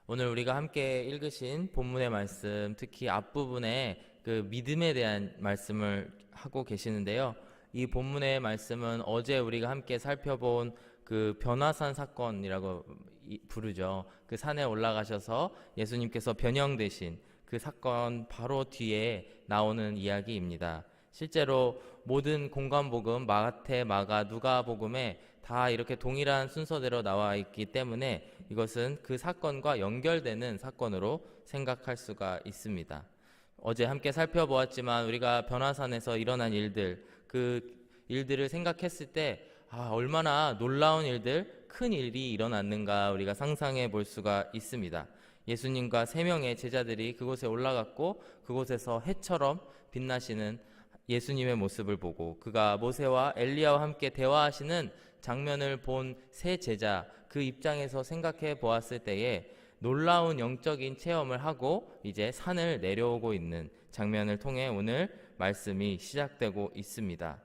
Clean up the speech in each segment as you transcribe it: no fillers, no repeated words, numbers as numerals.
오늘 우리가 함께 읽으신 본문의 말씀, 특히 앞부분에 그 믿음에 대한 말씀을 하고 계시는데요. 이 본문의 말씀은 어제 우리가 함께 살펴본 그 변화산 사건이라고 부르죠. 그 산에 올라가셔서 예수님께서 변형되신 그 사건 바로 뒤에 나오는 이야기입니다. 실제로 모든 공관복음, 마태, 마가, 누가복음에 다 이렇게 동일한 순서대로 나와 있기 때문에 이것은 그 사건과 연결되는 사건으로 생각할 수가 있습니다. 어제 함께 살펴보았지만 우리가 변화산에서 일어난 일들, 그 일들을 생각했을 때 얼마나 놀라운 일들, 큰 일이 일어났는가 우리가 상상해 볼 수가 있습니다. 예수님과 3명의 제자들이 그곳에 올라갔고 그곳에서 해처럼 빛나시는 예수님의 모습을 보고 그가 모세와 엘리야와 함께 대화하시는 장면을 본 세 제자, 그 입장에서 생각해 보았을 때에 놀라운 영적인 체험을 하고 이제 산을 내려오고 있는 장면을 통해 오늘 말씀이 시작되고 있습니다.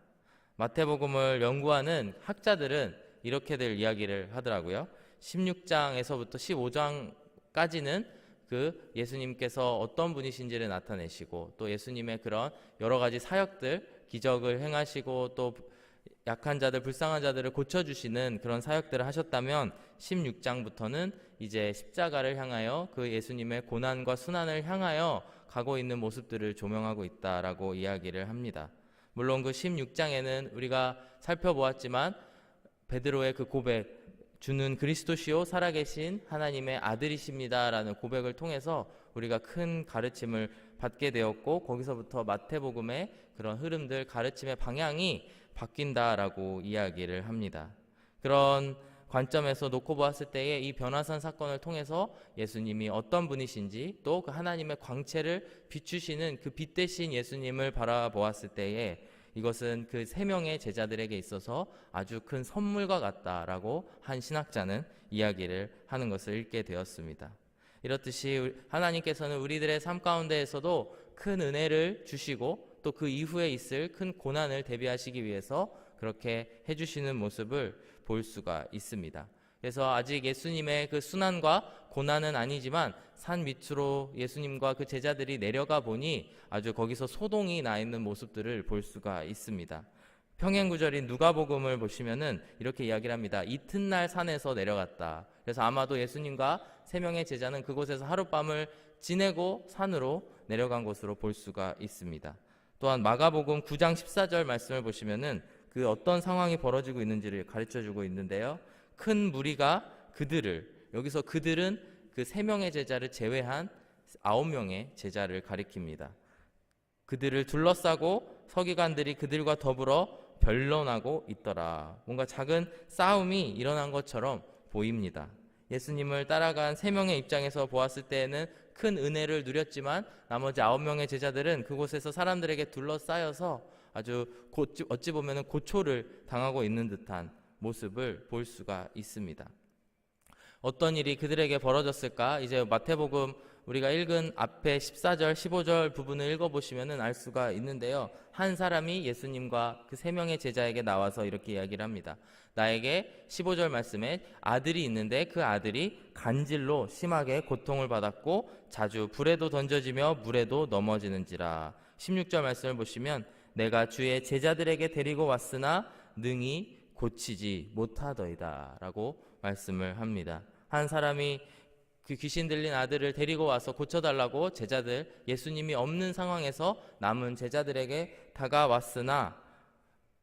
마태복음을 연구하는 학자들은 이렇게들 이야기를 하더라고요. 16장에서부터 15장까지는 그 예수님께서 어떤 분이신지를 나타내시고 또 예수님의 그런 여러 가지 사역들, 기적을 행하시고 또 약한 자들, 불쌍한 자들을 고쳐주시는 그런 사역들을 하셨다면 16장부터는 이제 십자가를 향하여 그 예수님의 고난과 순환을 향하여 가고 있는 모습들을 조명하고 있다라고 이야기를 합니다. 물론 그 16장에는 우리가 살펴보았지만 베드로의 그 고백, 주는 그리스도시요 살아계신 하나님의 아들이십니다라는 고백을 통해서 우리가 큰 가르침을 받게 되었고 거기서부터 마태복음의 그런 흐름들, 가르침의 방향이 바뀐다라고 이야기를 합니다. 그런 관점에서 놓고 보았을 때에 이 변화산 사건을 통해서 예수님이 어떤 분이신지 또 그 하나님의 광채를 비추시는 그 빛 대신 예수님을 바라보았을 때에 이것은 그 3명의 제자들에게 있어서 아주 큰 선물과 같다라고 한 신학자는 이야기를 하는 것을 읽게 되었습니다. 이렇듯이 하나님께서는 우리들의 삶 가운데에서도 큰 은혜를 주시고 또 그 이후에 있을 큰 고난을 대비하시기 위해서 그렇게 해주시는 모습을 볼 수가 있습니다. 그래서 아직 예수님의 그 순환과 고난은 아니지만 산 밑으로 예수님과 그 제자들이 내려가 보니 아주 거기서 소동이 나 있는 모습들을 볼 수가 있습니다. 평행구절인 누가복음을 보시면은 이렇게 이야기를 합니다. 이튿날 산에서 내려갔다. 그래서 아마도 예수님과 3명의 제자는 그곳에서 하룻밤을 지내고 산으로 내려간 것으로 볼 수가 있습니다. 또한 마가복음 9장 14절 말씀을 보시면은 그 어떤 상황이 벌어지고 있는지를 가르쳐주고 있는데요. 큰 무리가 그들을, 여기서 그들은 그 3명의 제자를 제외한 9명의 제자를 가리킵니다. 그들을 둘러싸고 서기관들이 그들과 더불어 변론하고 있더라. 뭔가 작은 싸움이 일어난 것처럼 보입니다. 예수님을 따라간 3명의 입장에서 보았을 때에는 큰 은혜를 누렸지만 나머지 9명의 제자들은 그곳에서 사람들에게 둘러싸여서 아주 어찌 보면 고초를 당하고 있는 듯한 모습을 볼 수가 있습니다. 어떤 일이 그들에게 벌어졌을까? 이제 마태복음 우리가 읽은 앞에 14절, 15절 부분을 읽어보시면 알 수가 있는데요. 한 사람이 예수님과 그 3명의 제자에게 나와서 이렇게 이야기를 합니다. 나에게 15절 말씀에 아들이 있는데 그 아들이 간질로 심하게 고통을 받았고 자주 불에도 던져지며 물에도 넘어지는지라. 16절 말씀을 보시면 내가 주의 제자들에게 데리고 왔으나 능히 고치지 못하더이다 라고 말씀을 합니다. 한 사람이 그 귀신 들린 아들을 데리고 와서 고쳐달라고 제자들, 예수님이 없는 상황에서 남은 제자들에게 다가왔으나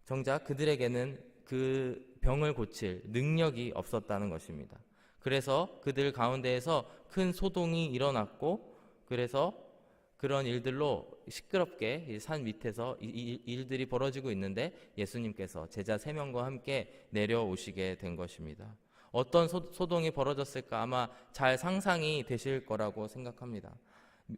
정작 그들에게는 그 병을 고칠 능력이 없었다는 것입니다. 그래서 그들 가운데에서 큰 소동이 일어났고 그래서 그런 일들로 시끄럽게 산 밑에서 일들이 벌어지고 있는데 예수님께서 제자 3명과 함께 내려오시게 된 것입니다. 어떤 소동이 벌어졌을까 아마 잘 상상이 되실 거라고 생각합니다.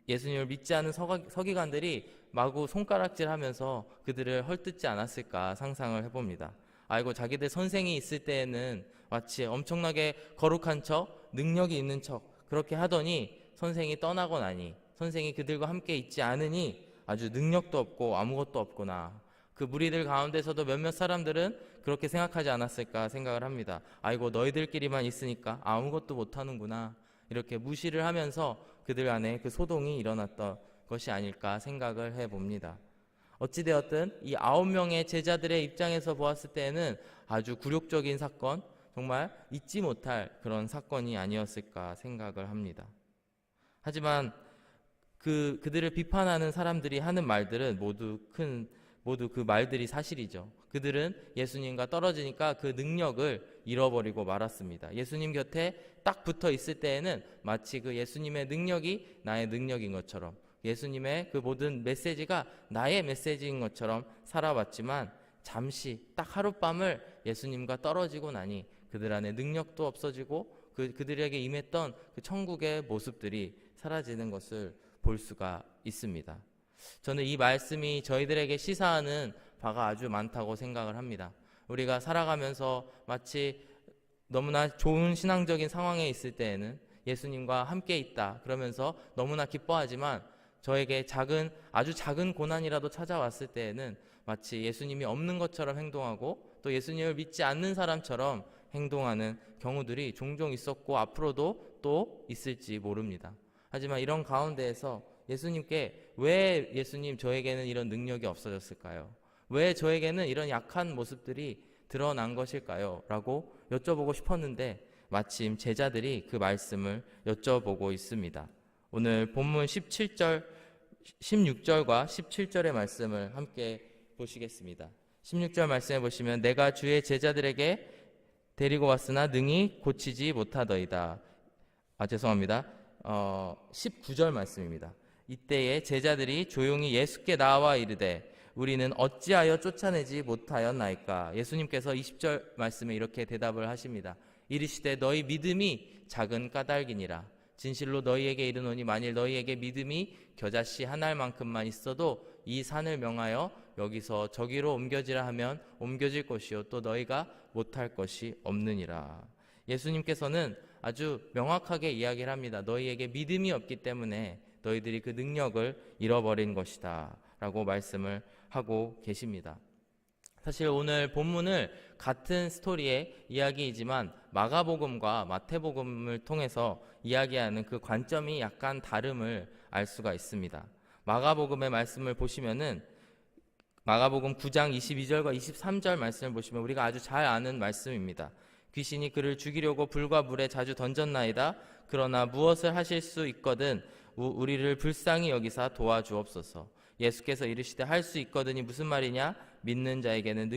예수님을 믿지 않은 서기관들이 마구 손가락질하면서 그들을 헐뜯지 않았을까 상상을 해봅니다. 아이고 자기들 선생이 있을 때에는 마치 엄청나게 거룩한 척, 능력이 있는 척 그렇게 하더니 선생이 떠나고 나니 선생이 그들과 함께 있지 않으니 아주 능력도 없고 아무것도 없구나. 그 무리들 가운데서도 몇몇 사람들은 그렇게 생각하지 않았을까 생각을 합니다. 아이고 너희들끼리만 있으니까 아무것도 못하는구나. 이렇게 무시를 하면서 그들 안에 그 소동이 일어났던 것이 아닐까 생각을 해봅니다. 어찌되었든 이 9명의 제자들의 입장에서 보았을 때에는 아주 굴욕적인 사건, 정말 잊지 못할 그런 사건이 아니었을까 생각을 합니다. 하지만 그들을 비판하는 사람들이 하는 말들은 모두 그 말들이 사실이죠. 그들은 예수님과 떨어지니까 그 능력을 잃어버리고 말았습니다. 예수님 곁에 딱 붙어 있을 때에는 마치 그 예수님의 능력이 나의 능력인 것처럼, 예수님의 그 모든 메시지가 나의 메시지인 것처럼 살아왔지만, 잠시 딱 하룻밤을 예수님과 떨어지고 나니 그들 안에 능력도 없어지고 그들에게 임했던 그 천국의 모습들이 사라지는 것을 볼 수가 있습니다. 저는 이 말씀이 저희들에게 시사하는 바가 아주 많다고 생각을 합니다. 우리가 살아가면서 마치 너무나 좋은 신앙적인 상황에 있을 때에는 예수님과 함께 있다 그러면서 너무나 기뻐하지만, 저에게 아주 작은 고난이라도 찾아왔을 때에는 마치 예수님이 없는 것처럼 행동하고 또 예수님을 믿지 않는 사람처럼 행동하는 경우들이 종종 있었고 앞으로도 또 있을지 모릅니다. 하지만 이런 가운데에서 예수님께 왜 예수님 저에게는 이런 능력이 없어졌을까요? 왜 저에게는 이런 약한 모습들이 드러난 것일까요? 라고 여쭤보고 싶었는데 마침 제자들이 그 말씀을 여쭤보고 있습니다. 오늘 본문 16절과 17절의 말씀을 함께 보시겠습니다. 16절 말씀해 보시면 내가 주의 제자들에게 데리고 왔으나 능히 고치지 못하더이다. 19절 말씀입니다. 이때에 제자들이 조용히 예수께 나와 이르되 우리는 어찌하여 쫓아내지 못하였나이까. 예수님께서 20절 말씀에 이렇게 대답을 하십니다. 이르시되 너희 믿음이 작은 까닭이니라. 진실로 너희에게 이르노니 만일 너희에게 믿음이 겨자씨 한 알만큼만 있어도 이 산을 명하여 여기서 저기로 옮겨지라 하면 옮겨질 것이요 또 너희가 못할 것이 없느니라. 예수님께서는 아주 명확하게 이야기를 합니다. 너희에게 믿음이 없기 때문에 너희들이 그 능력을 잃어버린 것이다 라고 말씀을 하고 계십니다. 사실 오늘 본문을 같은 스토리의 이야기이지만 마가복음과 마태복음을 통해서 이야기하는 그 관점이 약간 다름을 알 수가 있습니다. 마가복음의 말씀을 보시면은 마가복음 9장 22절과 23절 말씀을 보시면 우리가 아주 잘 아는 말씀입니다. 귀신이 그를 죽이려고 불과 물에 자주 던졌나이다. 그러나 무엇을 하실 수 있거든 우리를 불쌍히 여기사 도와주옵소서. 예수께서 이르시되 할 수 있거든이 무슨 말이냐? 믿는 자에게는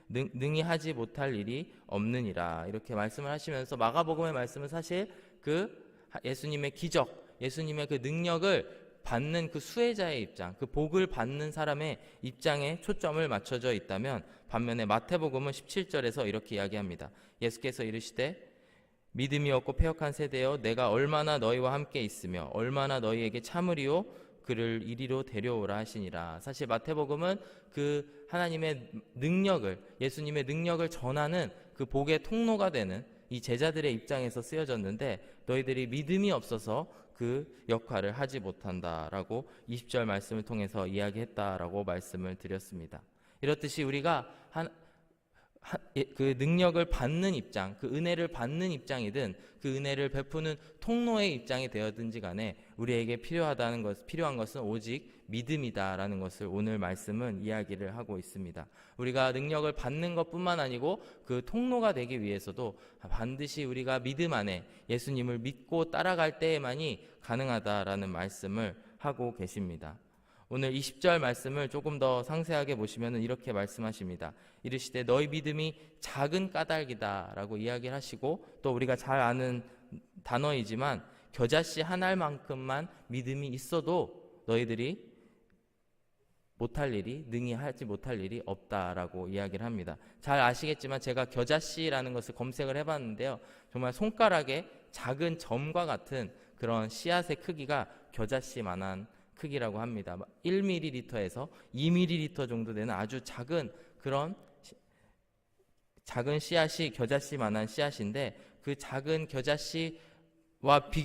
능히 하지 못할 일이 없느니라. 이렇게 말씀을 하시면서 마가복음의 말씀은 사실 그 예수님의 기적, 예수님의 그 능력을 받는 그 수혜자의 입장, 그 복을 받는 사람의 입장에 초점을 맞춰져 있다면, 반면에 마태복음은 17절에서 이렇게 이야기합니다. 예수께서 이르시되 믿음이 없고 패역한 세대여 내가 얼마나 너희와 함께 있으며 얼마나 너희에게 참으리요 그를 이리로 데려오라 하시니라. 사실 마태복음은 그 하나님의 능력을, 예수님의 능력을 전하는 그 복의 통로가 되는 이 제자들의 입장에서 쓰여졌는데, 너희들이 믿음이 없어서 그 역할을 하지 못한다라고 20절 말씀을 통해서 이야기했다라고 말씀을 드렸습니다. 이렇듯이 우리가 그 능력을 받는 입장, 그 은혜를 받는 입장이든 그 은혜를 베푸는 통로의 입장이 되었든지 간에 우리에게 필요한 것은 오직 믿음이다라는 것을 오늘 말씀은 이야기를 하고 있습니다. 우리가 능력을 받는 것뿐만 아니고 그 통로가 되기 위해서도 반드시 우리가 믿음 안에 예수님을 믿고 따라갈 때에만이 가능하다라는 말씀을 하고 계십니다. 오늘 20절 말씀을 조금 더 상세하게 보시면 이렇게 말씀하십니다. 이르시되 너희 믿음이 작은 까닭이다 라고 이야기를 하시고, 또 우리가 잘 아는 단어이지만 겨자씨 한 알만큼만 믿음이 있어도 너희들이 능히 하지 못할 일이 없다라고 이야기를 합니다. 잘 아시겠지만 제가 겨자씨라는 것을 검색을 해봤는데요, 정말 손가락의 작은 점과 같은 그런 씨앗의 크기가 겨자씨만한 크기라고 합니다. 1ml에서 2ml 정도 되는 아주 작은 그런 작은 씨앗이 겨자씨만한 씨앗인데, 그 작은 겨자씨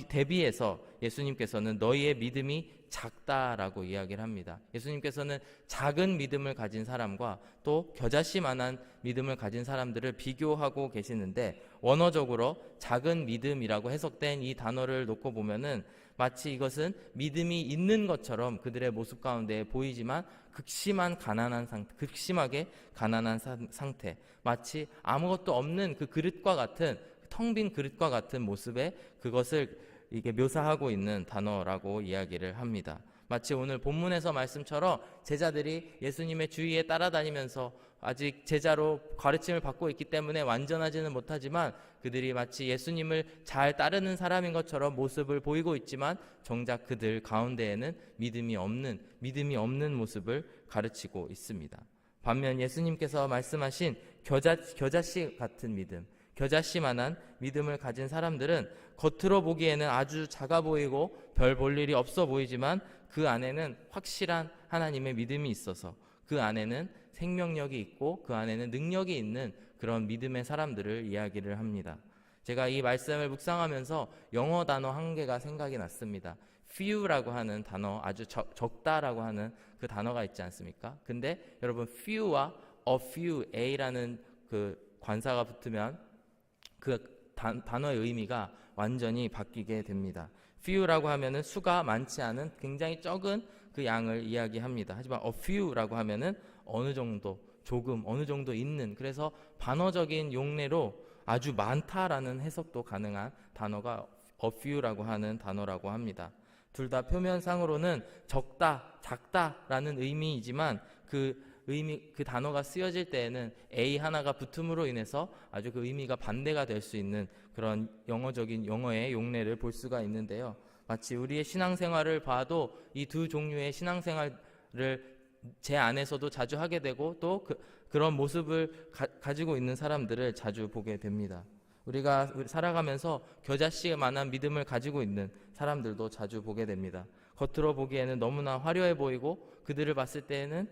대비해서 예수님께서는 너희의 믿음이 작다라고 이야기를 합니다. 예수님께서는 작은 믿음을 가진 사람과 또 겨자씨만한 믿음을 가진 사람들을 비교하고 계시는데, 원어적으로 작은 믿음이라고 해석된 이 단어를 놓고 보면은 마치 이것은 믿음이 있는 것처럼 그들의 모습 가운데 보이지만 극심하게 가난한 상태, 마치 아무것도 없는 그 그릇과 같은, 텅 빈 그릇과 같은 모습에 그것을 이게 묘사하고 있는 단어라고 이야기를 합니다. 마치 오늘 본문에서 말씀처럼 제자들이 예수님의 주위에 따라다니면서 아직 제자로 가르침을 받고 있기 때문에 완전하지는 못하지만 그들이 마치 예수님을 잘 따르는 사람인 것처럼 모습을 보이고 있지만 정작 그들 가운데에는 믿음이 없는 모습을 가르치고 있습니다. 반면 예수님께서 말씀하신 겨자씨 같은 믿음, 겨자씨만한 믿음을 가진 사람들은 겉으로 보기에는 아주 작아 보이고 별 볼 일이 없어 보이지만 그 안에는 확실한 하나님의 믿음이 있어서 그 안에는 생명력이 있고 그 안에는 능력이 있는 그런 믿음의 사람들을 이야기를 합니다. 제가 이 말씀을 묵상하면서 영어 단어 한 개가 생각이 났습니다. few라고 하는 단어, 아주 적다라고 하는 그 단어가 있지 않습니까? 근데 여러분 few와 a few, a라는 그 관사가 붙으면 그 단어의 의미가 완전히 바뀌게 됩니다. few라고 하면은 수가 많지 않은 굉장히 적은 그 양을 이야기합니다. 하지만 a few라고 하면은 어느 정도, 조금, 어느 정도 있는, 그래서 반어적인 용례로 아주 많다라는 해석도 가능한 단어가 a few라고 하는 단어라고 합니다. 둘 다 표면상으로는 적다, 작다라는 의미이지만 그 단어가 쓰여질 때에는 A 하나가 붙음으로 인해서 아주 그 의미가 반대가 될 수 있는 그런 영어의 용례를 볼 수가 있는데요. 마치 우리의 신앙생활을 봐도 이 두 종류의 신앙생활을 제 안에서도 자주 하게 되고 또 그런 모습을 가지고 있는 사람들을 자주 보게 됩니다. 우리가 살아가면서 겨자씨만한 믿음을 가지고 있는 사람들도 자주 보게 됩니다. 겉으로 보기에는 너무나 화려해 보이고 그들을 봤을 때에는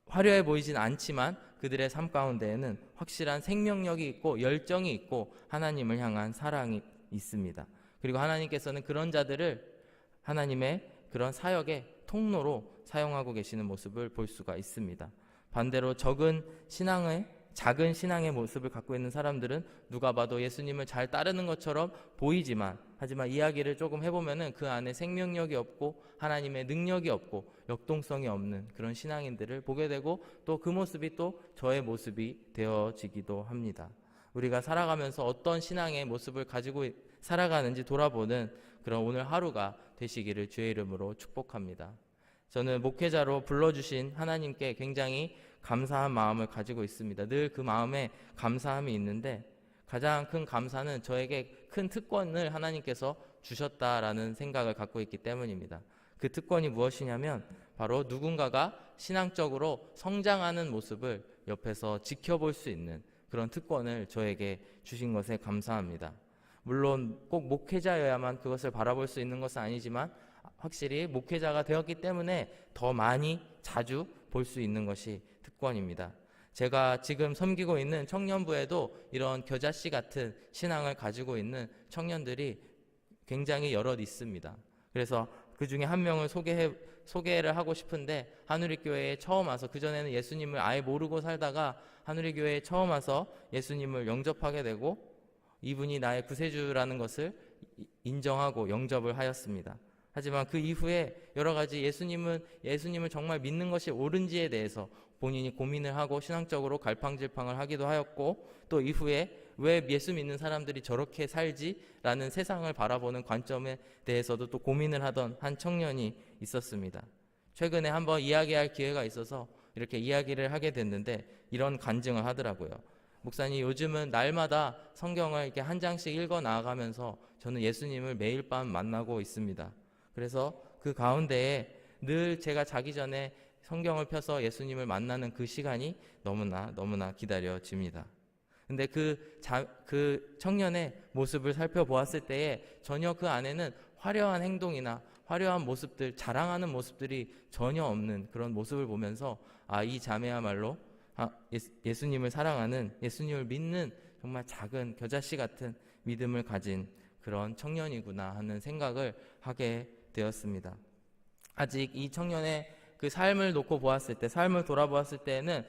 화려해 보이진 않지만 그들의 삶 가운데에는 확실한 생명력이 있고 열정이 있고 하나님을 향한 사랑이 있습니다. 그리고 하나님께서는 그런 자들을 하나님의 그런 사역의 통로로 사용하고 계시는 모습을 볼 수가 있습니다. 반대로 작은 신앙의 모습을 갖고 있는 사람들은 누가 봐도 예수님을 잘 따르는 것처럼 보이지만, 하지만 이야기를 조금 해보면은 그 안에 생명력이 없고 하나님의 능력이 없고 역동성이 없는 그런 신앙인들을 보게 되고 또 그 모습이 또 저의 모습이 되어지기도 합니다. 우리가 살아가면서 어떤 신앙의 모습을 가지고 살아가는지 돌아보는 그런 오늘 하루가 되시기를 주의 이름으로 축복합니다. 저는 목회자로 불러주신 하나님께 굉장히 감사한 마음을 가지고 있습니다. 늘 그 마음에 감사함이 있는데 가장 큰 감사는 저에게 큰 특권을 하나님께서 주셨다라는 생각을 갖고 있기 때문입니다. 그 특권이 무엇이냐면 바로 누군가가 신앙적으로 성장하는 모습을 옆에서 지켜볼 수 있는 그런 특권을 저에게 주신 것에 감사합니다. 물론 꼭 목회자여야만 그것을 바라볼 수 있는 것은 아니지만 확실히 목회자가 되었기 때문에 더 많이 자주 볼 수 있는 것이 특권입니다. 제가 지금 섬기고 있는 청년부에도 이런 겨자씨 같은 신앙을 가지고 있는 청년들이 굉장히 여럿 있습니다. 그래서 그 중에 한 명을 소개를 하고 싶은데, 한우리교회에 처음 와서, 그전에는 예수님을 아예 모르고 살다가 한우리교회에 처음 와서 예수님을 영접하게 되고 이분이 나의 구세주라는 것을 인정하고 영접을 하였습니다. 하지만 그 이후에 여러 가지 예수님을 정말 믿는 것이 옳은지에 대해서 본인이 고민을 하고 신앙적으로 갈팡질팡을 하기도 하였고, 또 이후에 왜 예수 믿는 사람들이 저렇게 살지라는 세상을 바라보는 관점에 대해서도 또 고민을 하던 한 청년이 있었습니다. 최근에 한번 이야기할 기회가 있어서 이렇게 이야기를 하게 됐는데 이런 간증을 하더라고요. 목사님, 요즘은 날마다 성경을 이렇게 한 장씩 읽어 나아가면서 저는 예수님을 매일 밤 만나고 있습니다. 그래서 그 가운데에 늘 제가 자기 전에 성경을 펴서 예수님을 만나는 그 시간이 너무나 기다려집니다. 근데 그 청년의 모습을 살펴보았을 때에 전혀 그 안에는 화려한 행동이나 화려한 모습들, 자랑하는 모습들이 전혀 없는 그런 모습을 보면서 이 자매야말로 예수님을 사랑하는, 예수님을 믿는 정말 작은 겨자씨 같은 믿음을 가진 그런 청년이구나 하는 생각을 하게 되었습니다. 아직 이 청년의 그 삶을 놓고 보았을 때, 삶을 돌아보았을 때에는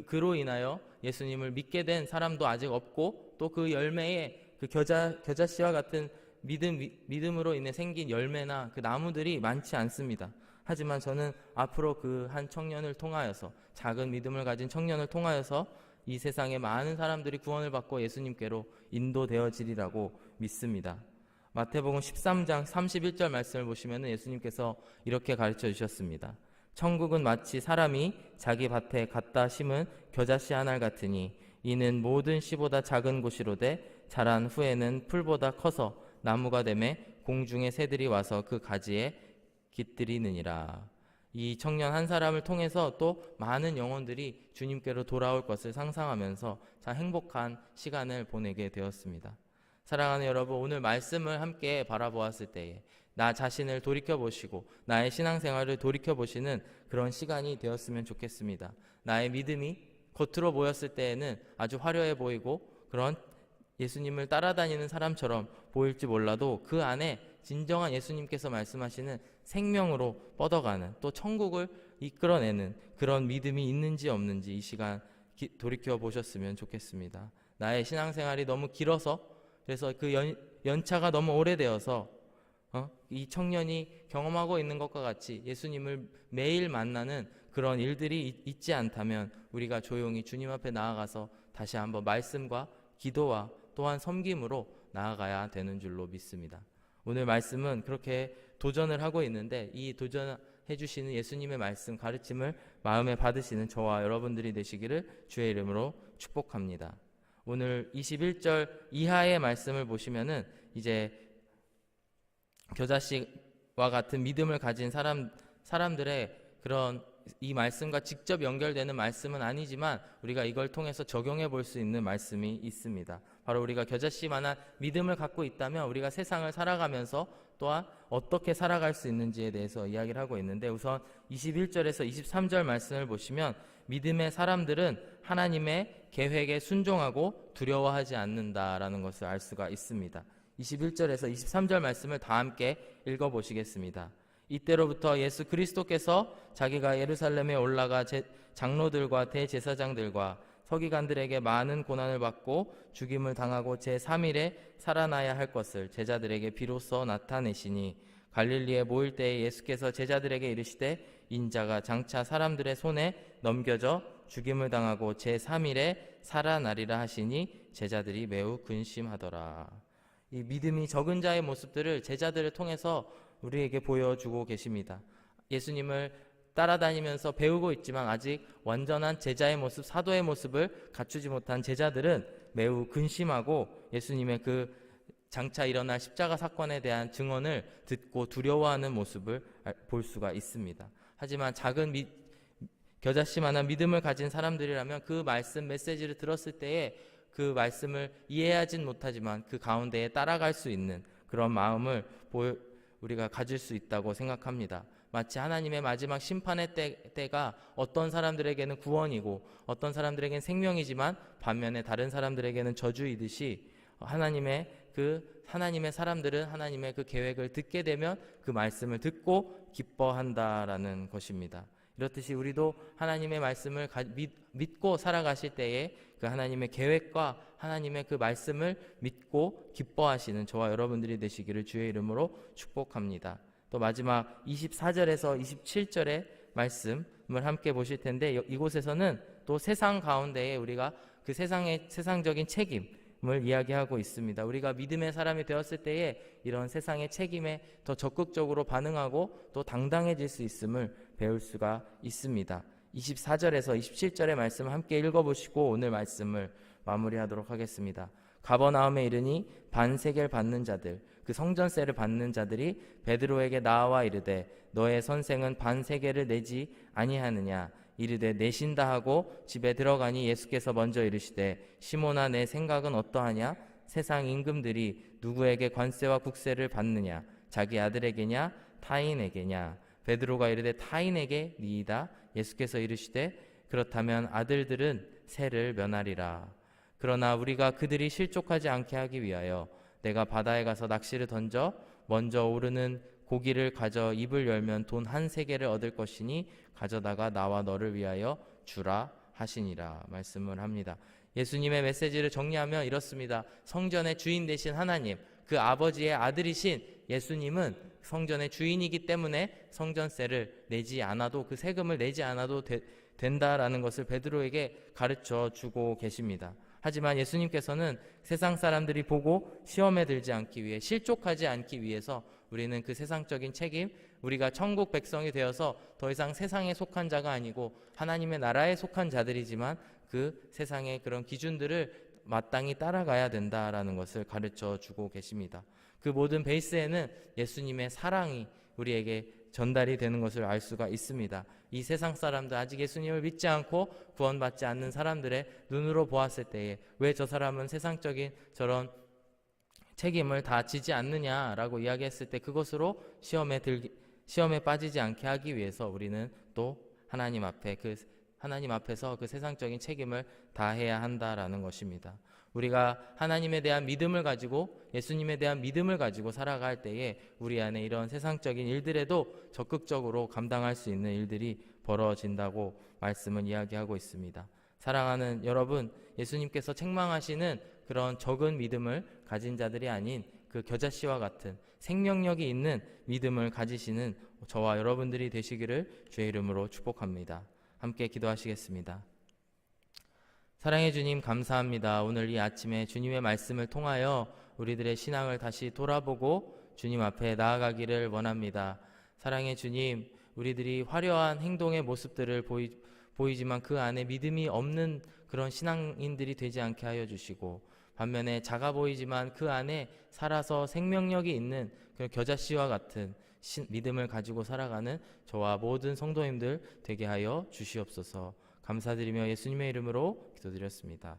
그로 인하여 예수님을 믿게 된 사람도 아직 없고, 또 그 열매에 그 겨자씨와 같은 믿음으로 인해 생긴 열매나 그 나무들이 많지 않습니다. 하지만 저는 앞으로 그 한 청년을 통하여서, 작은 믿음을 가진 청년을 통하여서 이 세상에 많은 사람들이 구원을 받고 예수님께로 인도되어지리라고 믿습니다. 마태복음 13장 31절 말씀을 보시면 예수님께서 이렇게 가르쳐 주셨습니다. 천국은 마치 사람이 자기 밭에 갖다 심은 겨자씨 한 알 같으니 이는 모든 씨보다 작은 곳이로되 자란 후에는 풀보다 커서 나무가 되매 공중의 새들이 와서 그 가지에 깃들이느니라. 이 청년 한 사람을 통해서 또 많은 영혼들이 주님께로 돌아올 것을 상상하면서 참 행복한 시간을 보내게 되었습니다. 사랑하는 여러분, 오늘 말씀을 함께 바라보았을 때에 나 자신을 돌이켜보시고 나의 신앙생활을 돌이켜보시는 그런 시간이 되었으면 좋겠습니다. 나의 믿음이 겉으로 보였을 때에는 아주 화려해 보이고 그런 예수님을 따라다니는 사람처럼 보일지 몰라도 그 안에 진정한 예수님께서 말씀하시는 생명으로 뻗어가는, 또 천국을 이끌어내는 그런 믿음이 있는지 없는지 이 시간 돌이켜보셨으면 좋겠습니다. 나의 신앙생활이 너무 길어서, 그래서 그 연차가 너무 오래되어서 이 청년이 경험하고 있는 것과 같이 예수님을 매일 만나는 그런 일들이 있지 않다면 우리가 조용히 주님 앞에 나아가서 다시 한번 말씀과 기도와 또한 섬김으로 나아가야 되는 줄로 믿습니다. 오늘 말씀은 그렇게 도전을 하고 있는데, 이 도전해 주시는 예수님의 말씀 가르침을 마음에 받으시는 저와 여러분들이 되시기를 주의 이름으로 축복합니다. 오늘 21절 이하의 말씀을 보시면은 이제 겨자씨와 같은 믿음을 가진 사람들의 그런 이 말씀과 직접 연결되는 말씀은 아니지만 우리가 이걸 통해서 적용해 볼 수 있는 말씀이 있습니다. 바로 우리가 겨자씨만한 믿음을 갖고 있다면 우리가 세상을 살아가면서 또한 어떻게 살아갈 수 있는지에 대해서 이야기를 하고 있는데, 우선 21절에서 23절 말씀을 보시면 믿음의 사람들은 하나님의 계획에 순종하고 두려워하지 않는다라는 것을 알 수가 있습니다. 21절에서 23절 말씀을 다 함께 읽어보시겠습니다. 이때로부터 예수 그리스도께서 자기가 예루살렘에 올라가 장로들과 대제사장들과 서기관들에게 많은 고난을 받고 죽임을 당하고 제3일에 살아나야 할 것을 제자들에게 비로소 나타내시니, 갈릴리에 모일 때에 예수께서 제자들에게 이르시되 인자가 장차 사람들의 손에 넘겨져 죽임을 당하고 제3일에 살아나리라 하시니 제자들이 매우 근심하더라. 이 믿음이 적은 자의 모습들을 제자들을 통해서 우리에게 보여주고 계십니다. 예수님을 따라다니면서 배우고 있지만 아직 완전한 제자의 모습, 사도의 모습을 갖추지 못한 제자들은 매우 근심하고 예수님의 그 장차 일어날 십자가 사건에 대한 증언을 듣고 두려워하는 모습을 볼 수가 있습니다. 하지만 작은 겨자씨만한 믿음을 가진 사람들이라면 그 말씀 메시지를 들었을 때에 그 말씀을 이해하진 못하지만 그 가운데에 따라갈 수 있는 그런 마음을 우리가 가질 수 있다고 생각합니다. 마치 하나님의 마지막 심판의 때가 어떤 사람들에게는 구원이고 어떤 사람들에게는 생명이지만 반면에 다른 사람들에게는 저주이듯이 하나님의 사람들은 하나님의 그 계획을 듣게 되면 그 말씀을 듣고 기뻐한다라는 것입니다. 이렇듯이 우리도 하나님의 말씀을 믿고 살아가실 때에 그 하나님의 계획과 하나님의 그 말씀을 믿고 기뻐하시는 저와 여러분들이 되시기를 주의 이름으로 축복합니다. 또 마지막 24절에서 27절의 말씀을 함께 보실 텐데, 이곳에서는 또 세상 가운데에 우리가 그 세상적인 책임을 이야기하고 있습니다. 우리가 믿음의 사람이 되었을 때에 이런 세상의 책임에 더 적극적으로 반응하고 또 당당해질 수 있음을 배울 수가 있습니다. 24절에서 27절의 말씀을 함께 읽어보시고 오늘 말씀을 마무리하도록 하겠습니다. 가버나움에 이르니 반세겔 받는 자들, 그 성전세를 받는 자들이 베드로에게 나와 이르되 너의 선생은 반세겔을 내지 아니하느냐? 이르되 내신다 하고 집에 들어가니 예수께서 먼저 이르시되 시몬아, 내 생각은 어떠하냐? 세상 임금들이 누구에게 관세와 국세를 받느냐? 자기 아들에게냐 타인에게냐? 베드로가 이르되 타인에게 니이다. 예수께서 이르시되 그렇다면 아들들은 세를 면하리라. 그러나 우리가 그들이 실족하지 않게 하기 위하여 내가 바다에 가서 낚시를 던져 먼저 오르는 고기를 가져 입을 열면 돈 한 세겔을 얻을 것이니 가져다가 나와 너를 위하여 주라 하시니라 말씀을 합니다. 예수님의 메시지를 정리하면 이렇습니다. 성전의 주인 되신 하나님, 그 아버지의 아들이신 예수님은 성전의 주인이기 때문에 성전세를 내지 않아도, 그 세금을 내지 않아도 된다라는 것을 베드로에게 가르쳐 주고 계십니다. 하지만 예수님께서는 세상 사람들이 보고 시험에 들지 않기 위해, 실족하지 않기 위해서 우리는 그 세상적인 책임, 우리가 천국 백성이 되어서 더 이상 세상에 속한 자가 아니고 하나님의 나라에 속한 자들이지만 그 세상의 그런 기준들을 마땅히 따라가야 된다라는 것을 가르쳐 주고 계십니다. 그 모든 베이스에는 예수님의 사랑이 우리에게 전달이 되는 것을 알 수가 있습니다. 이 세상 사람들, 아직 예수님을 믿지 않고 구원받지 않는 사람들의 눈으로 보았을 때에 왜 저 사람은 세상적인 저런 책임을 다 지지 않느냐라고 이야기했을 때 그것으로 시험에 빠지지 않게 하기 위해서 우리는 또 하나님 앞에서 그 세상적인 책임을 다해야 한다라는 것입니다. 우리가 하나님에 대한 믿음을 가지고, 예수님에 대한 믿음을 가지고 살아갈 때에 우리 안에 이런 세상적인 일들에도 적극적으로 감당할 수 있는 일들이 벌어진다고 말씀은 이야기하고 있습니다. 사랑하는 여러분, 예수님께서 책망하시는 그런 적은 믿음을 가진 자들이 아닌 그 겨자씨와 같은 생명력이 있는 믿음을 가지시는 저와 여러분들이 되시기를 주의 이름으로 축복합니다. 함께 기도하시겠습니다. 사랑의 주님, 감사합니다. 오늘 이 아침에 주님의 말씀을 통하여 우리들의 신앙을 다시 돌아보고 주님 앞에 나아가기를 원합니다. 사랑의 주님, 우리들이 화려한 행동의 모습들을 보이지만 그 안에 믿음이 없는 그런 신앙인들이 되지 않게 하여 주시고, 반면에 작아 보이지만 그 안에 살아서 생명력이 있는 그런 겨자씨와 같은 믿음을 가지고 살아가는 저와 모든 성도님들 되게 하여 주시옵소서. 감사드리며 예수님의 이름으로 기도드렸습니다.